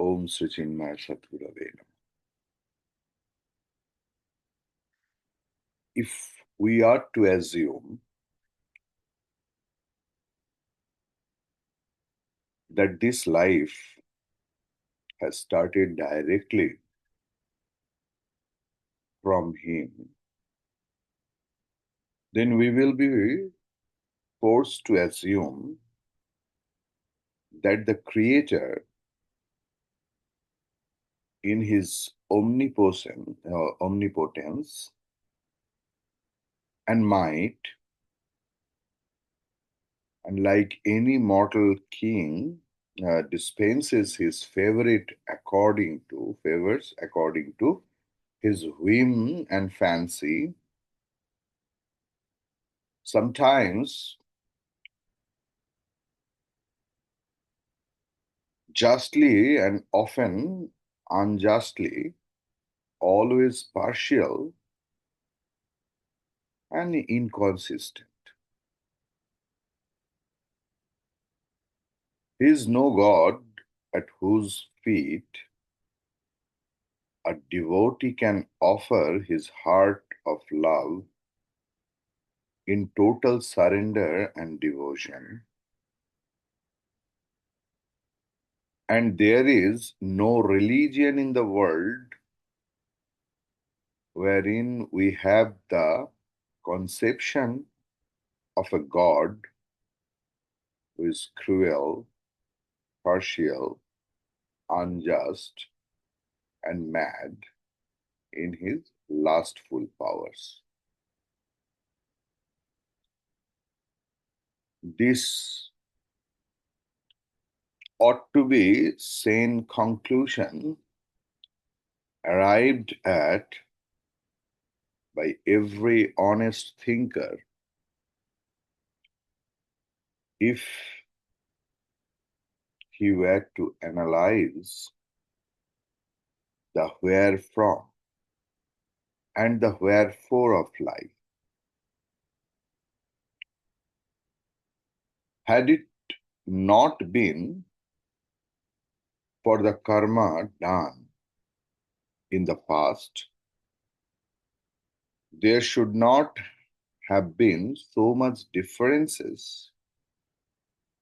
Om Sri Chinmaya Sadgurave Namaha. If we are to assume that this life has started directly from Him, then we will be forced to assume that the Creator, in His omnipotence and might, and like any mortal king, dispenses his favors according to his whim and fancy, sometimes justly and often unjustly, always partial and inconsistent. He is no God at whose feet a devotee can offer his heart of love in total surrender and devotion. And there is no religion in the world wherein we have the conception of a God who is cruel, partial, unjust, and mad in his lustful powers. This ought to be sane conclusion arrived at by every honest thinker if he were to analyze the wherefrom and the wherefore of life. Had it not been for the karma done in the past, there should not have been so much differences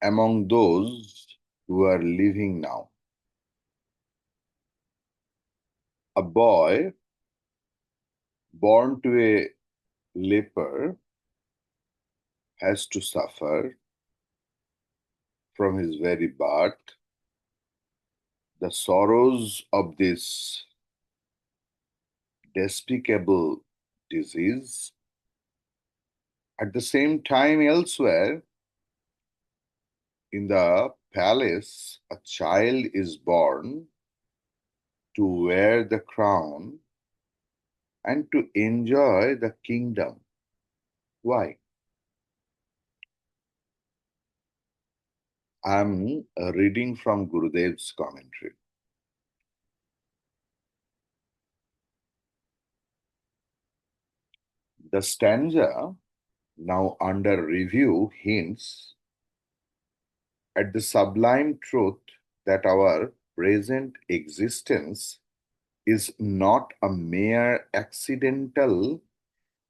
among those who are living now. A boy born to a leper has to suffer from his very birth the sorrows of this despicable disease. At the same time, elsewhere in the palace, a child is born to wear the crown and to enjoy the kingdom. Why? I'm reading from Gurudev's commentary. The stanza now under review hints at the sublime truth that our present existence is not a mere accidental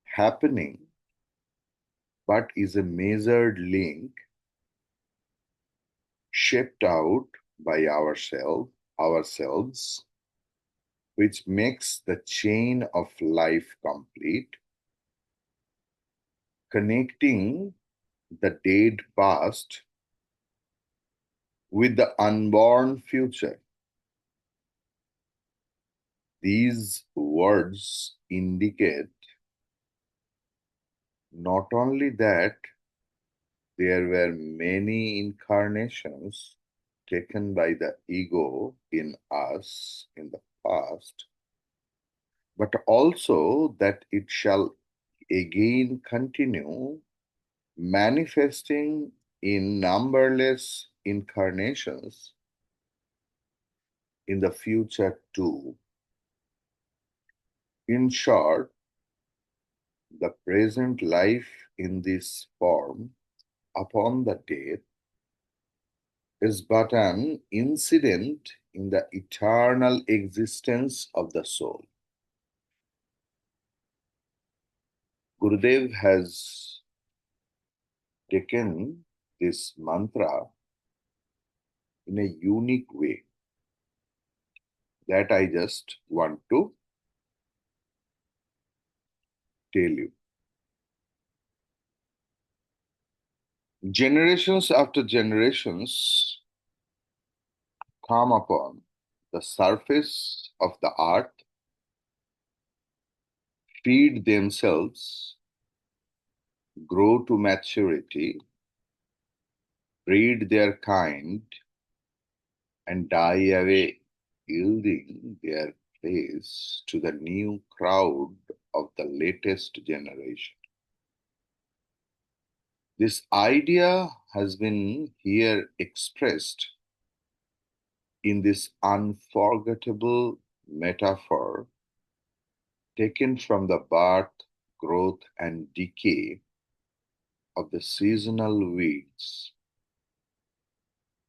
happening, but is a measured link shaped out by ourselves, which makes the chain of life complete, connecting the dead past with the unborn future. These words indicate not only that there were many incarnations taken by the ego in us in the past, but also that it shall again continue manifesting in numberless incarnations in the future too. In short, the present life in this form upon the death is but an incident in the eternal existence of the soul. Gurudev has taken this mantra in a unique way that I just want to tell you. Generations after generations come upon the surface of the earth, feed themselves, grow to maturity, breed their kind, and die away, yielding their place to the new crowd of the latest generation. This idea has been here expressed in this unforgettable metaphor taken from the birth, growth, and decay of the seasonal weeds.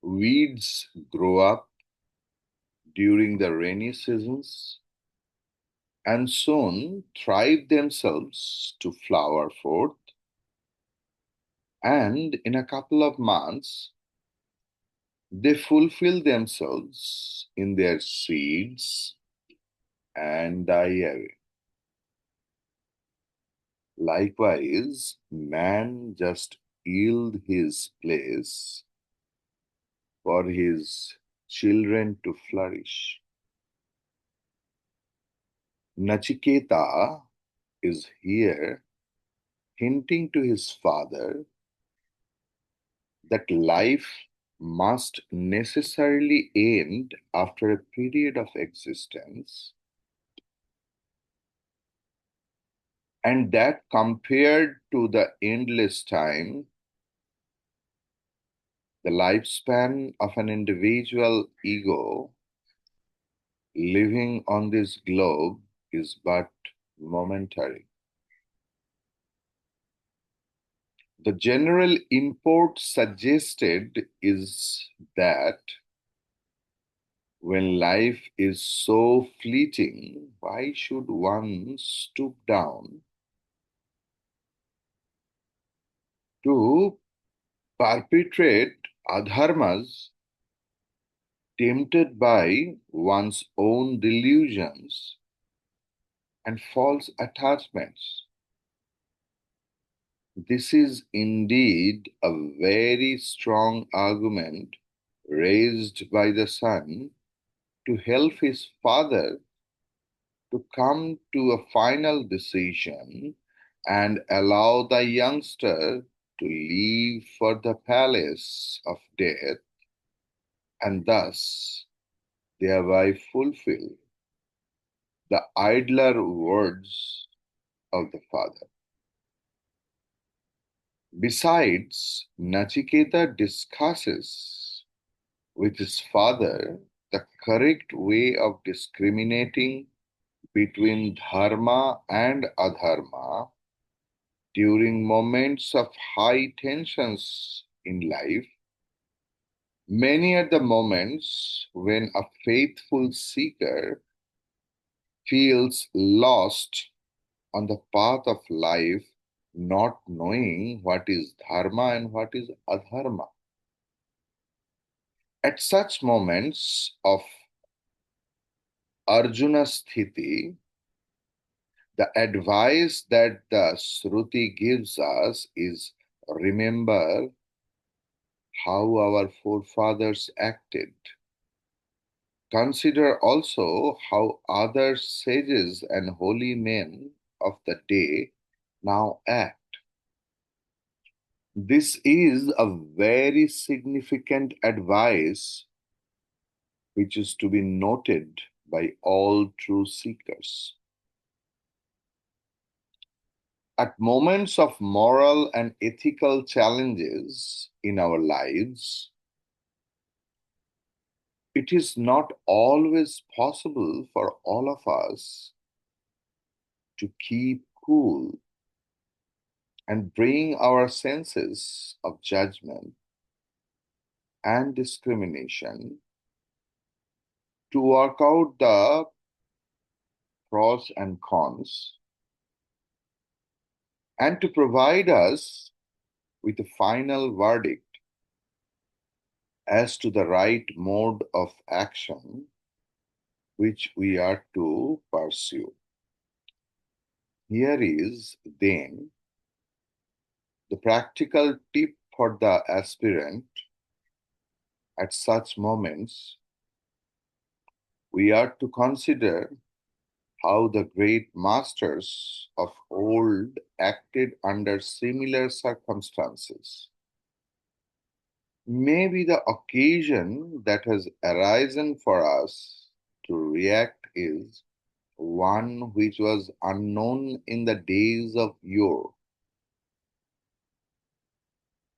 Weeds grow up during the rainy seasons and soon thrive themselves to flower forth, and in a couple of months they fulfill themselves in their seeds and die away. Likewise, man just yield his place for his children to flourish. Nachiketa is here hinting to his father that life must necessarily end after a period of existence, and that compared to the endless time, the lifespan of an individual ego living on this globe is but momentary. The general import suggested is that when life is so fleeting, why should one stoop down to perpetrate adharmas tempted by one's own delusions and false attachments? This is indeed a very strong argument raised by the son to help his father to come to a final decision and allow the youngster to leave for the palace of death and thus thereby fulfill the idler words of the father. Besides, Nachiketa discusses with his father the correct way of discriminating between dharma and adharma during moments of high tensions in life. Many are the moments when a faithful seeker feels lost on the path of life, not knowing what is dharma and what is adharma. At such moments of Arjuna Sthiti, the advice that the Shruti gives us is remember how our forefathers acted. Consider also how other sages and holy men of the day now act. This is a very significant advice which is to be noted by all true seekers. At moments of moral and ethical challenges in our lives, it is not always possible for all of us to keep cool and bring our senses of judgment and discrimination to work out the pros and cons and to provide us with a final verdict as to the right mode of action which we are to pursue. Here is then the practical tip for the aspirant. At such moments, we are to consider how the great masters of old acted under similar circumstances. Maybe the occasion that has arisen for us to react is one which was unknown in the days of yore.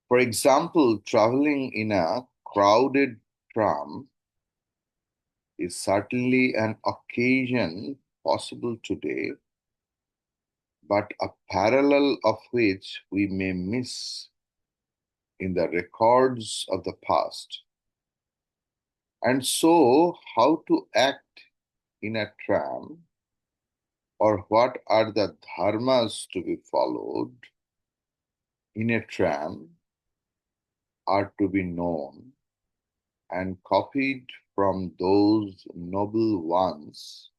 For example, traveling in a crowded tram is certainly an occasion possible today, but a parallel of which we may miss in the records of the past. And so, how to act in a tram, or what are the dharmas to be followed in a tram, are to be known and copied from those noble ones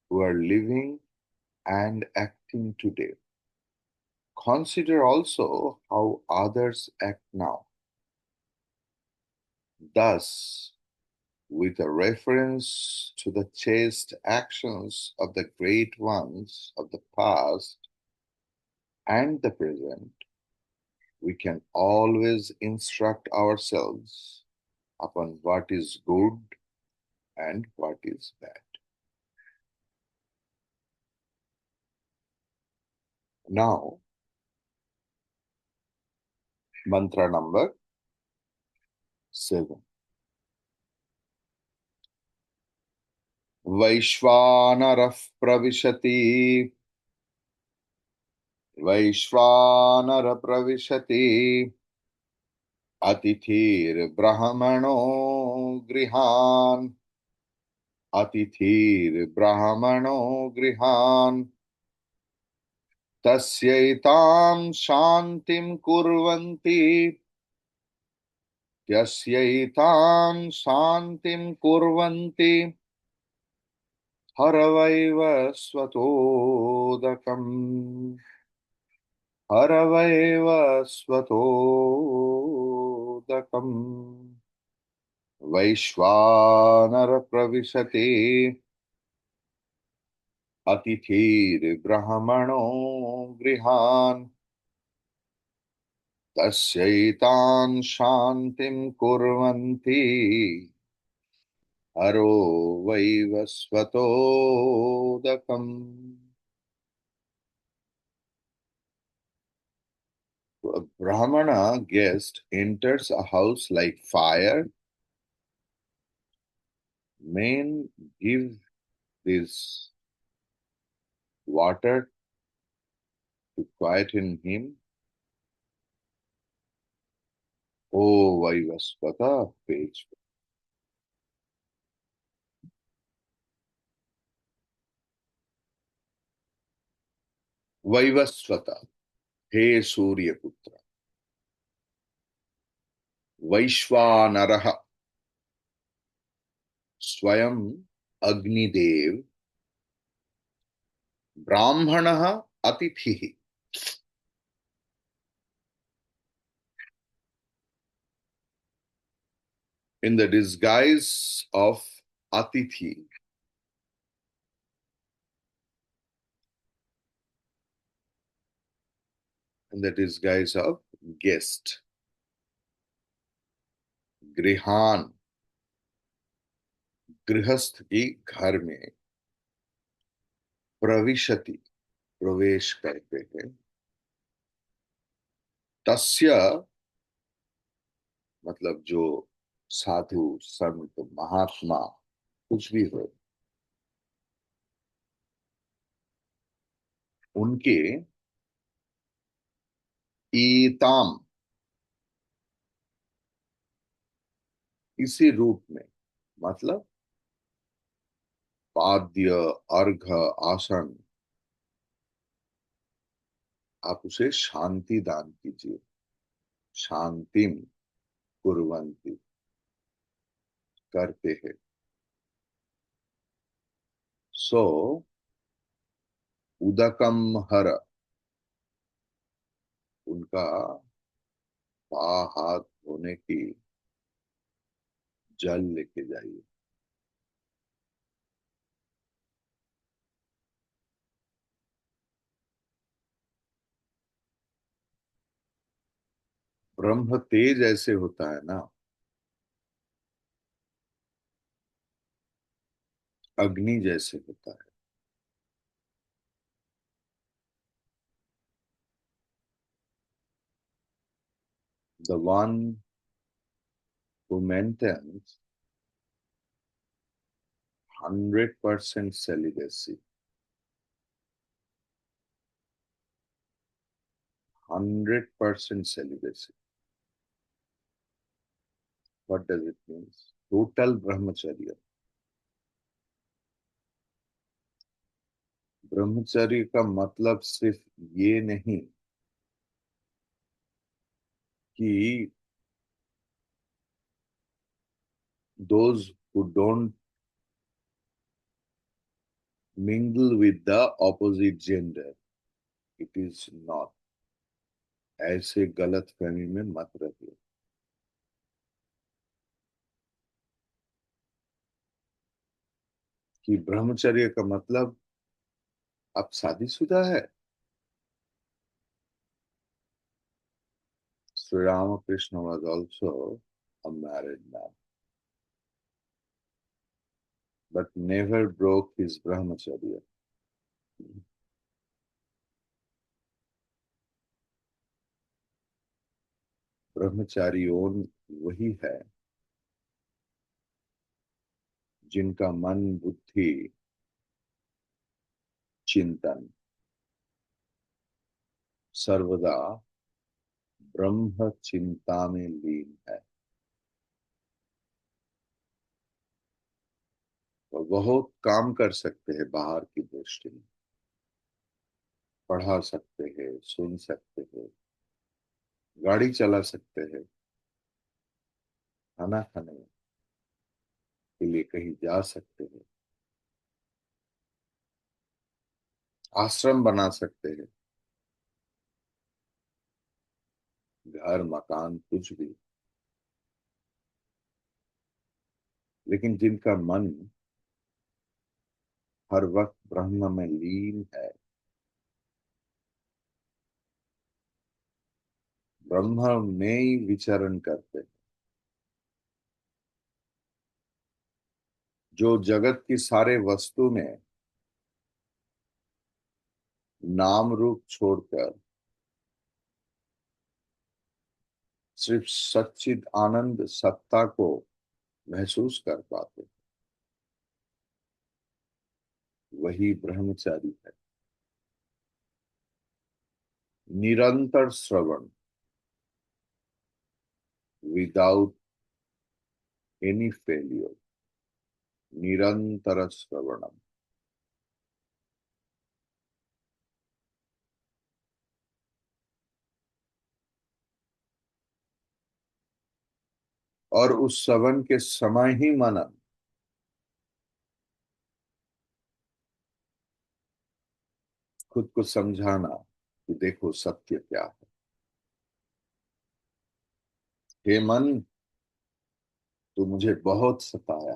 who are living and acting today. Consider also how others act now. Thus, with a reference to the chaste actions of the great ones of the past and the present, we can always instruct ourselves upon what is good and what is bad. Now, mantra number 7. Vaishvanarah pravishati, Vaishvanara pravishati, Atithir brahmano grihan, Atithir brahmano grihan, Tasyaitam shantim kurvanti, Tasyaitam shantim kurvanti, Haravaiva svatodakam, Haravaiva svatodakam. Vaishvanara pravishati, Atithir brahmano grihan, Tasyaitan shantim kurvanti, Haro vaiva svatodakam. A Brahmana guest enters a house like fire. Men give this water to quieten him. O Vaivasvata, page. Vaivasvata, he Surya Putra. Vaishvanaraha, Swayam Agnidev. Brahmanaha Atithihi. In the disguise of Atithi, in the disguise of guest. Grihan, गृहस्थ के घर में प्रविशति, प्रवेश करते हैं. तस्य मतलब जो साधु संत महात्मा कुछ भी हो, उनके ईताम इसी रूप में, मतलब पाद्य, अर्घ, आसन, आप उसे शांति दान कीजिए। शांतिम कुर्वन्ति, करते हैं। सो उदकम हर, उनका हाथ धोने की जल लेके जाइए। ब्रह्म तेज ऐसे होता है ना, अग्नि जैसे होता है। The one who maintains 100% celibacy, 100% celibacy. What does it mean? Total brahmacharya. ब्रह्मचर्य का मतलब सिर्फ ये नहीं कि those who don't mingle with the opposite gender, it is not. ऐसे गलत फहमी में मत रहिए कि ब्रह्मचर्य का मतलब आप शादीशुदा है। Sri Ramakrishna was also a married man, but never broke his brahmacharya. ब्रह्मचारी वही है जिनका मन, बुद्धि, चिंतन सर्वदा ब्रह्म चिंता में लीन है। और बहुत काम कर सकते हैं बाहर की दृष्टि में, पढ़ा सकते हैं, सुन सकते हैं, गाड़ी चला सकते हैं, खाना खाने के लिए कहीं जा सकते हैं, आश्रम बना सकते हैं, घर मकान कुछ भी। लेकिन जिनका मन हर वक्त ब्रह्म में लीन है, ब्रह्म में ही विचरण करते हैं, जो जगत की सारे वस्तु में नाम रूप छोड़कर सिर्फ सच्चिद आनंद सत्ता को महसूस कर पाते, वही ब्रह्मचारी है। निरंतर श्रवण, विदाउट एनी फेलियर, निरंतर श्रवणम। और उस श्रवण के समय ही मनन, खुद को समझाना कि देखो सत्य क्या है। हे मन, तू मुझे बहुत सताया,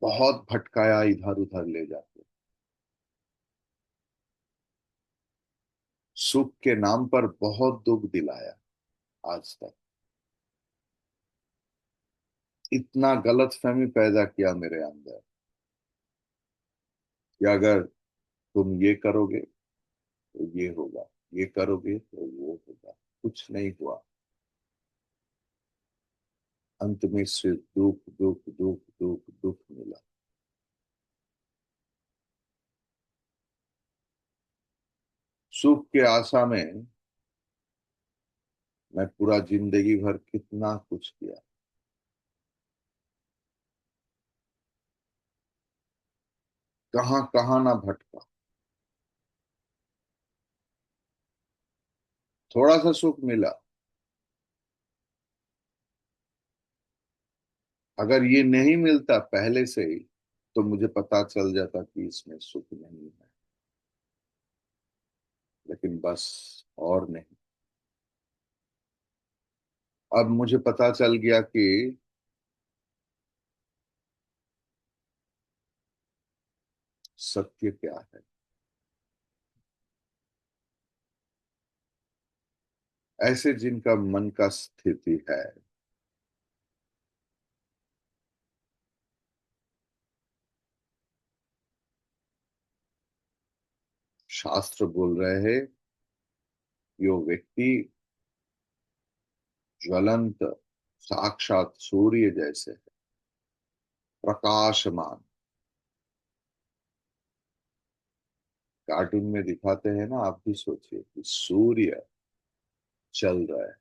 बहुत भटकाया, इधर उधर ले जाके, सुख के नाम पर बहुत दुख दिलाया आज तक, इतना गलतफहमी पैदा किया मेरे अंदर कि अगर तुम ये करोगे तो ये होगा, ये करोगे तो वो होगा। कुछ नहीं हुआ, अंत में सिर्फ दुख दुख दुख दुख दुख मिला। सुख के आशा में मैं पूरा जिंदगी भर कितना कुछ किया, कहाँ कहाँ ना भटका, थोड़ा सा सुख मिला। अगर ये नहीं मिलता पहले से ही तो मुझे पता चल जाता कि इसमें सुख नहीं है, लेकिन बस और नहीं। अब मुझे पता चल गया कि सत्य क्या है। ऐसे जिनका मन का स्थिति है, शास्त्र बोल रहे हैं, यो व्यक्ति ज्वलंत साक्षात सूर्य जैसे है, प्रकाशमान। कार्टून में दिखाते हैं ना, आप भी सोचिए कि सूर्य चल रहा है।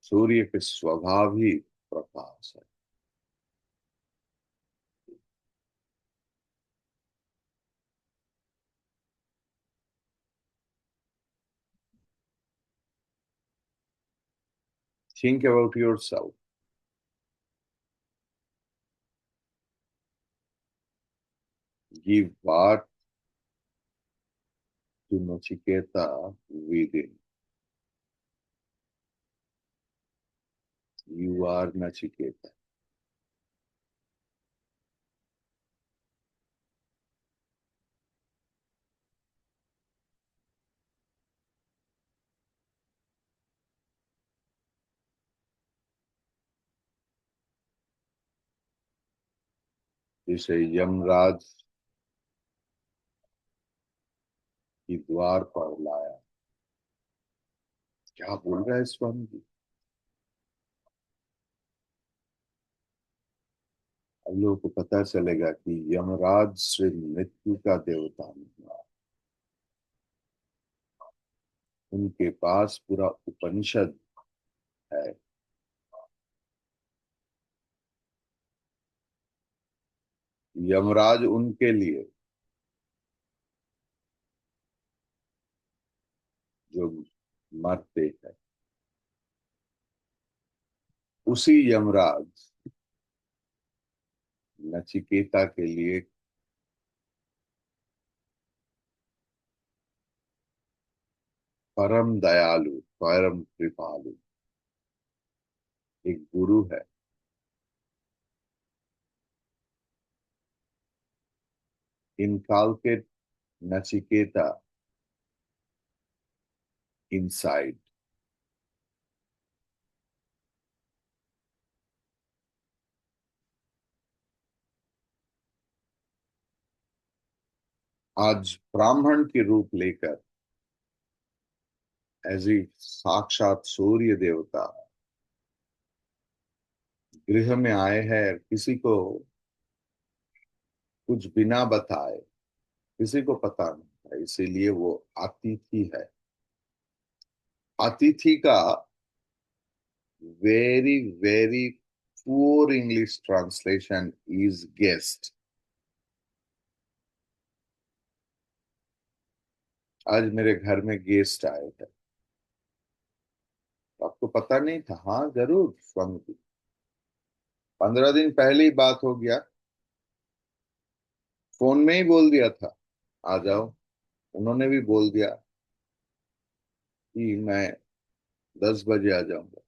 सूर्य के स्वभाव ही प्रकाश है। Think about your self. Give birth to Nachiketa within. You are Nachiketa. जिसे यमराज की द्वार पर लाया। क्या बोल रहा है स्वामी जी। अब लोगों को पता चलेगा कि यमराज श्री मृत्यु का देवता नहीं है। उनके पास पूरा उपनिषद है। यमराज उनके लिए जो मरते हैं, उसी यमराज नचिकेता के लिए परम दयालु, परम कृपालु एक गुरु है। इनकालकेट नचिकेता इनसाइड। आज ब्राह्मण के रूप लेकर एज ई साक्षात सूर्य देवता गृह में आए हैं, किसी को कुछ बिना बताए, किसी को पता नहीं है, इसीलिए वो अतिथि है। अतिथि का very very poor English translation is guest. आज मेरे घर में गेस्ट आए थे। तो आपको पता नहीं था? हाँ जरूर स्वामी जी, 15 दिन पहले ही बात हो गया। फोन में ही बोल दिया था आ जाओ। उन्होंने भी बोल दिया कि मैं 10 बजे आ जाऊंगा।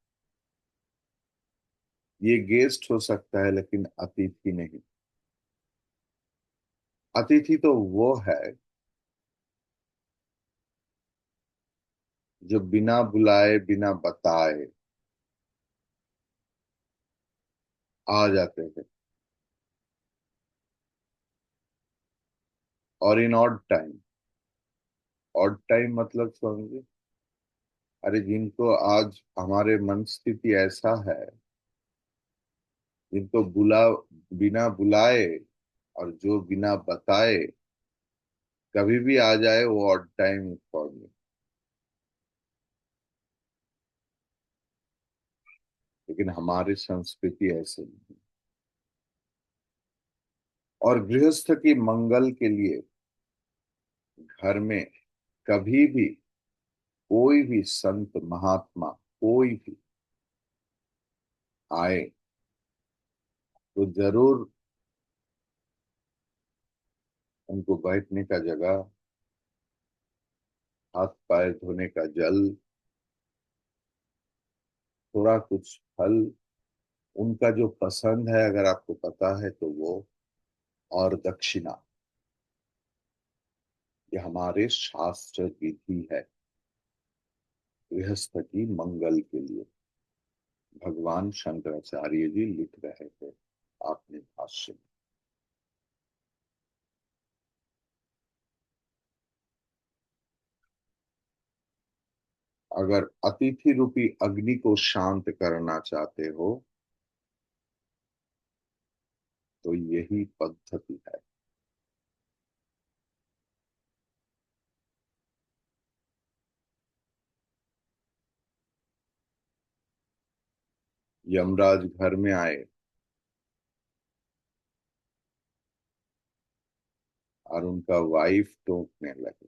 ये गेस्ट हो सकता है लेकिन अतिथि नहीं। अतिथि तो वो है जो बिना बुलाए बिना बताए आ जाते हैं, और इन ऑड टाइम। ऑड टाइम मतलब समझिए, अरे जिनको आज हमारे मन स्थिति ऐसा है, जिनको बिना बुलाए और जो बिना बताए कभी भी आ जाए, वो ऑड टाइम फॉर मी। लेकिन हमारी संस्कृति ऐसे नहीं। और गृहस्थ की मंगल के लिए घर में कभी भी कोई भी संत महात्मा कोई भी आए तो जरूर उनको बैठने का जगह, हाथ पैर धोने का जल, थोड़ा कुछ फल, उनका जो पसंद है अगर आपको पता है तो वो, और दक्षिणा। ये हमारे शास्त्र विधि है गृहस्थ की मंगल के लिए। भगवान शंकराचार्य जी लिख रहे थे आपने भाष्य में। अगर अतिथि रूपी अग्नि को शांत करना चाहते हो तो यही पद्धति है। यमराज घर में आए और उनका वाइफ टोकने लगे,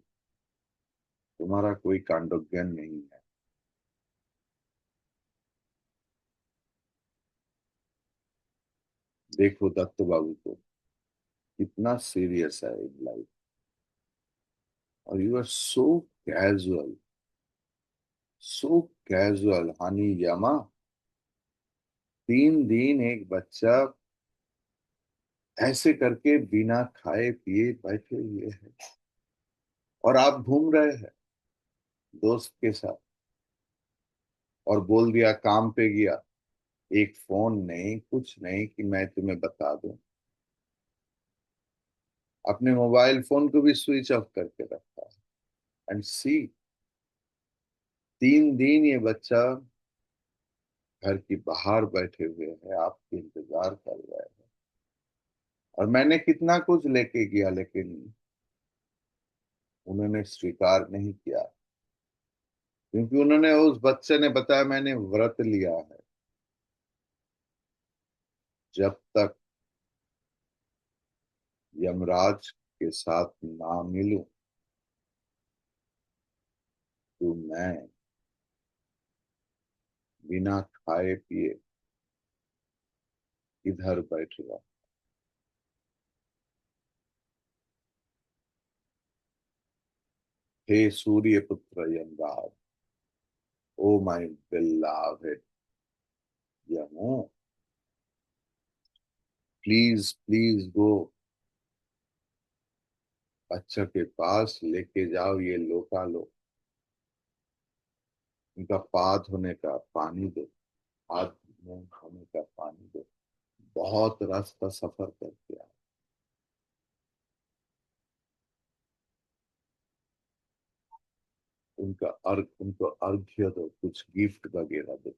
तुम्हारा कोई कांडोग्यन नहीं है। देखो दत्त बाबू को, कितना सीरियस है लाइफ, और you are so casual honey यमा। 3 दिन एक बच्चा ऐसे करके बिना खाए पिए बैठे हुए हैं, और आप घूम रहे हैं दोस्त के साथ, और बोल दिया काम पे गया, एक फोन नहीं कुछ नहीं कि मैं तुम्हें बता दूं। अपने मोबाइल फोन को भी स्विच ऑफ करके रखा है। एंड सी, 3 दिन ये बच्चा घर की बाहर बैठे हुए हैं, आपके इंतजार कर रहे हैं। और मैंने कितना कुछ लेके गया लेकिन उन्होंने स्वीकार नहीं किया, क्योंकि उन्होंने, उस बच्चे ने बताया मैंने व्रत लिया है, जब तक यमराज के साथ ना मिलूं तो मैं बिना खाए पिए इधर बैठ रहा। हे सूर्य पुत्र यमराज, ओ माय बिलव्ड यमो, प्लीज प्लीज गो, बच्चा के पास लेके जाओ, ये लोटा लो, उनका पाद होने का पानी दो, हाथ मुंह धोने का पानी दो, बहुत रास्ता सफर करके आए, उनको अर्घ्य दो, कुछ गिफ्ट वगैरह दो,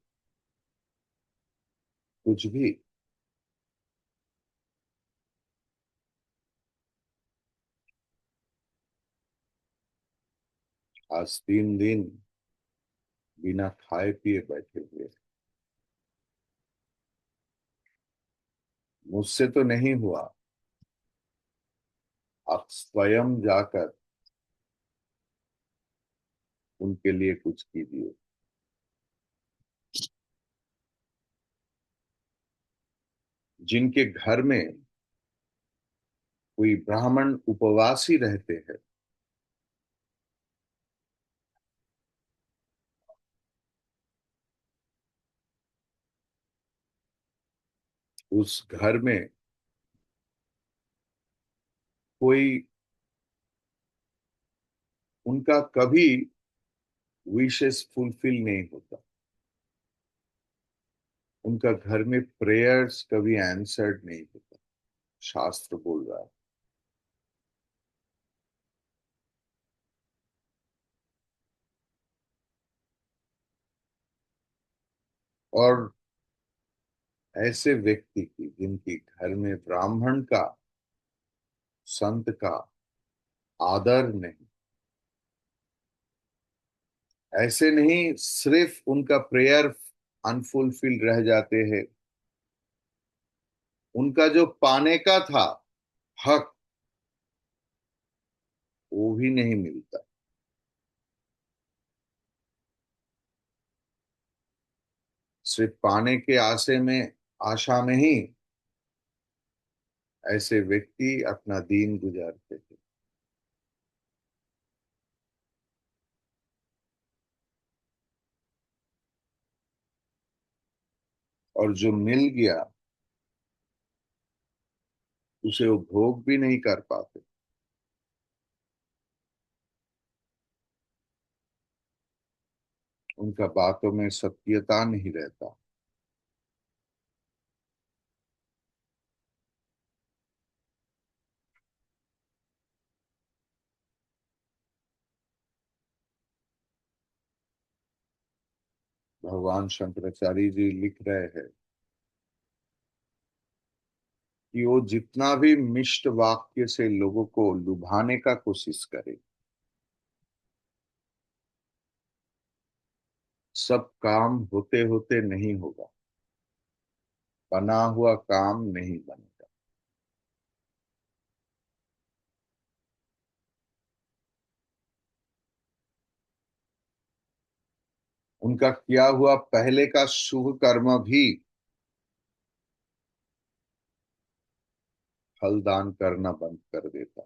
कुछ भी। आज 3 दिन बिना खाए पिए बैठे हुए, मुझसे तो नहीं हुआ, आप स्वयं जाकर उनके लिए कुछ कीजिए। जिनके घर में कोई ब्राह्मण उपवासी रहते हैं, उस घर में कोई उनका कभी विशेष फुलफिल नहीं होता, उनका घर में प्रेयर्स कभी आंसर्ड नहीं होता, शास्त्र बोल रहा है। और ऐसे व्यक्ति की जिनके घर में ब्राह्मण का, संत का आदर नहीं, ऐसे नहीं सिर्फ उनका प्रेयर अनफुलफिल्ड रह जाते हैं, उनका जो पाने का था हक वो भी नहीं मिलता। सिर्फ पाने के आशा में ही ऐसे व्यक्ति अपना दिन गुजारते थे। और जो मिल गया उसे वो भोग भी नहीं कर पाते। उनका बातों में सत्यता नहीं रहता। भगवान शंकराचार्य जी लिख रहे हैं कि वो जितना भी मिष्ट वाक्य से लोगों को लुभाने का कोशिश करे, सब काम होते होते नहीं होगा। बना हुआ काम नहीं बनेगा। उनका किया हुआ पहले का शुभ कर्म भी फल दान करना बंद कर देता।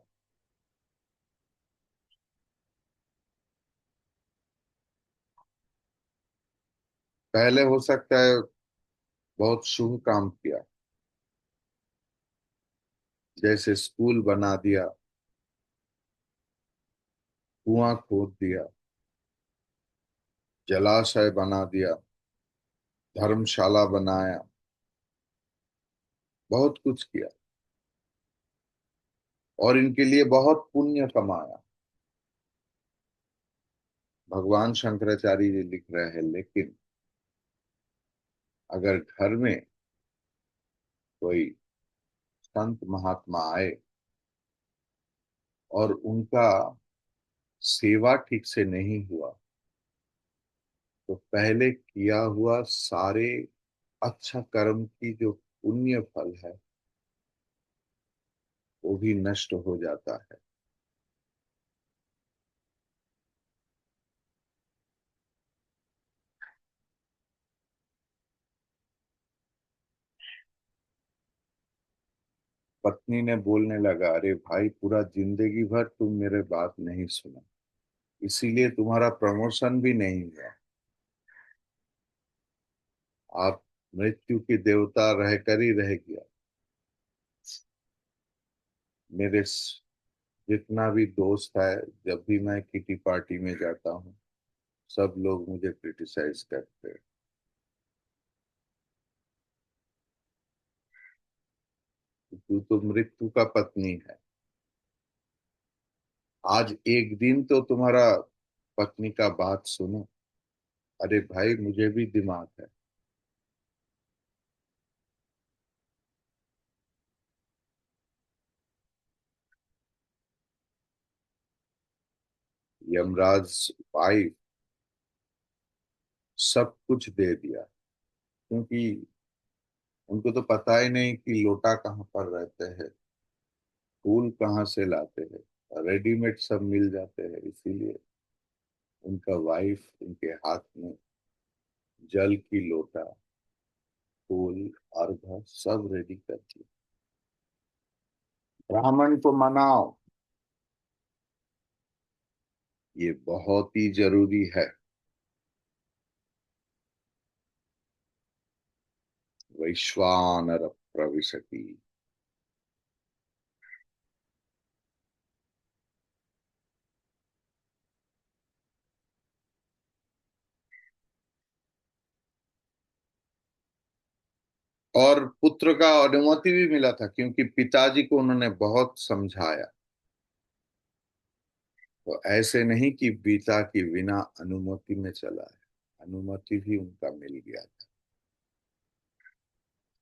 पहले हो सकता है बहुत शुभ काम किया, जैसे स्कूल बना दिया, कुआं खोद दिया, जलाशय बना दिया, धर्मशाला बनाया, बहुत कुछ किया और इनके लिए बहुत पुण्य कमाया। भगवान शंकराचार्य जी लिख रहे हैं, लेकिन अगर घर में कोई संत महात्मा आए और उनका सेवा ठीक से नहीं हुआ, तो पहले किया हुआ सारे अच्छा कर्म की जो पुण्य फल है वो भी नष्ट हो जाता है। पत्नी ने बोलने लगा, अरे भाई, पूरा जिंदगी भर तुम मेरे बात नहीं सुना, इसीलिए तुम्हारा प्रमोशन भी नहीं हुआ। आप मृत्यु की देवता रहकर ही रह गया। मेरे जितना भी दोस्त है, जब भी मैं किटी पार्टी में जाता हूँ, सब लोग मुझे क्रिटिसाइज करते हैं, तू तो मृत्यु का पत्नी है। आज एक दिन तो तुम्हारा पत्नी का बात सुनो। अरे भाई, मुझे भी दिमाग है। यमराज वाइफ सब कुछ दे दिया, क्योंकि उनको तो पता ही नहीं कि लोटा कहाँ पर रहते हैं, फूल कहाँ से लाते हैं, रेडीमेड सब मिल जाते हैं। इसीलिए उनका वाइफ उनके हाथ में जल की लोटा, फूल, अर्घ सब रेडी कर दिया। ब्राह्मण को मनाओ, ये बहुत ही जरूरी है। वैश्वानर प्रविशति। और पुत्र का अनुमति भी मिला था, क्योंकि पिताजी को उन्होंने बहुत समझाया। तो ऐसे नहीं कि पिता की बिना अनुमति में चला है, अनुमति भी उनका मिल गया था।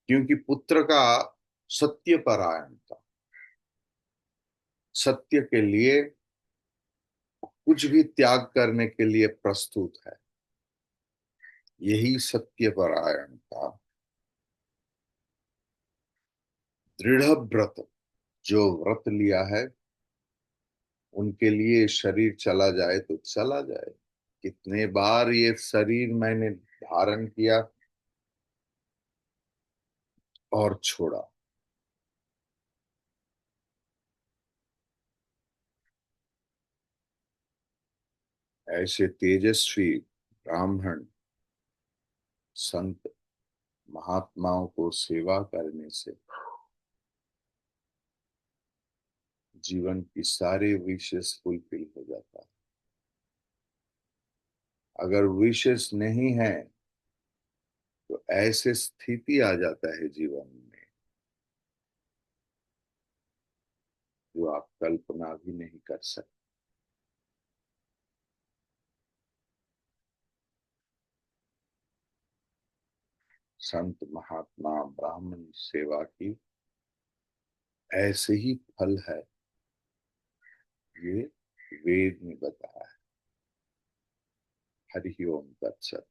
क्योंकि पुत्र का सत्य परायण था, सत्य के लिए कुछ भी त्याग करने के लिए प्रस्तुत है। यही सत्य परायण का दृढ़ व्रत, जो व्रत लिया है उनके लिए शरीर चला जाए तो चला जाए। कितने बार ये शरीर मैंने धारण किया और छोड़ा। ऐसे तेजस्वी ब्राह्मण संत महात्माओं को सेवा करने से जीवन की सारे विशेष फुलफिल हो जाता है। अगर विशेष नहीं है तो ऐसे स्थिति आ जाता है जीवन में जो आप कल्पना भी नहीं कर सकते। संत महात्मा ब्राह्मण सेवा की ऐसे ही फल है, ये वेद में बताया है। हरि ओम तत्सत।